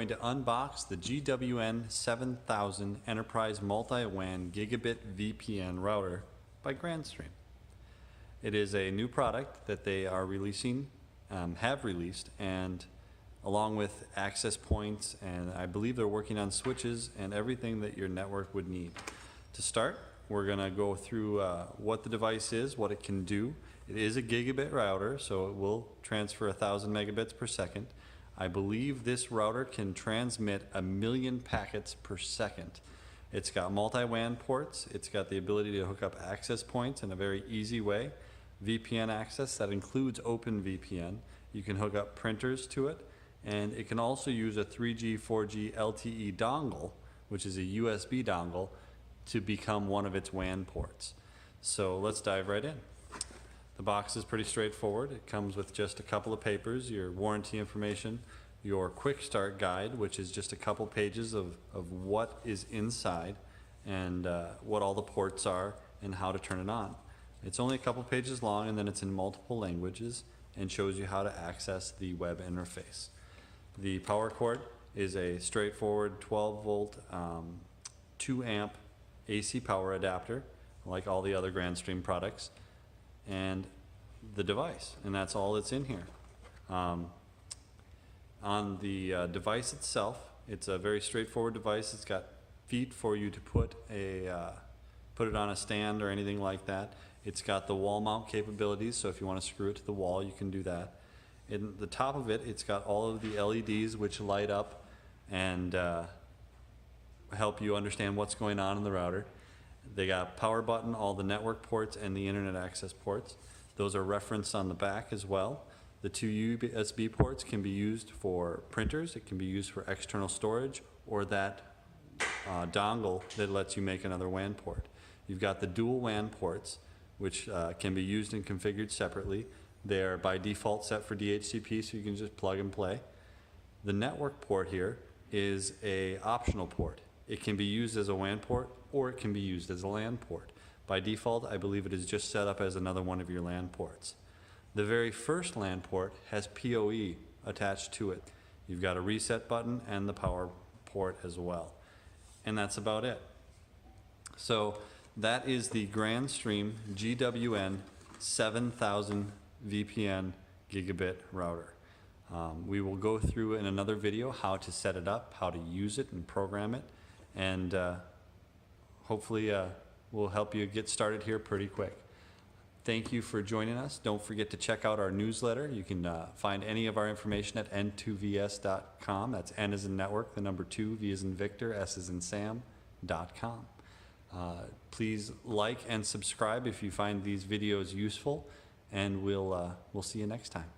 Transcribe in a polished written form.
going to unbox the GWN7000 Enterprise Multi-WAN Gigabit VPN router by Grandstream. It is a new product that they are releasing, have released, and along with access points, and I believe they're working on switches and everything that your network would need. To start, we're going to go through what the device is, what it can do. It is a gigabit router, so it will transfer 1,000 megabits per second. I believe this router can transmit 1 million packets per second. It's got multi-WAN ports. It's got the ability to hook up access points in a very easy way. VPN access, that includes OpenVPN. You can hook up printers to it, and it can also use a 3G, 4G LTE dongle, which is a USB dongle, to become one of its WAN ports. So let's dive right in. The box is pretty straightforward. It comes with just a couple of papers, your warranty information, your quick start guide, which is just a couple pages of what is inside and what all the ports are and how to turn it on. It's only a couple pages long, and then it's in multiple languages and shows you how to access the web interface. The power cord is a straightforward 12 volt 2 amp AC power adapter, like all the other Grandstream products, and the device, and that's all that's in here. On the device itself, it's a very straightforward device. It's got feet for you to put it on a stand or anything like that. It's got the wall mount capabilities, so if you want to screw it to the wall, you can do that. In the top of it, it's got all of the LEDs which light up and help you understand what's going on in the router. They got power button, all the network ports, and the internet access ports. Those are referenced on the back as well. The 2 USB ports can be used for printers. It can be used for external storage, or that dongle that lets you make another WAN port. You've got the dual WAN ports, which can be used and configured separately. They're by default set for DHCP, so you can just plug and play. The network port here is an optional port. It can be used as a WAN port, or it can be used as a LAN port. By default, I believe it is just set up as another one of your LAN ports. The very first LAN port has PoE attached to it. You've got a reset button and the power port as well. And that's about it. So that is the Grandstream GWN7000 VPN gigabit router. We will go through in another video how to set it up, how to use it and program it, and hopefully we'll help you get started here pretty quick. Thank you for joining us. Don't forget to check out our newsletter. You can find any of our information at n2vs.com. That's N as in network, the number 2, V as in Victor, S as in Sam.com. Please like and subscribe if you find these videos useful, and we'll see you next time.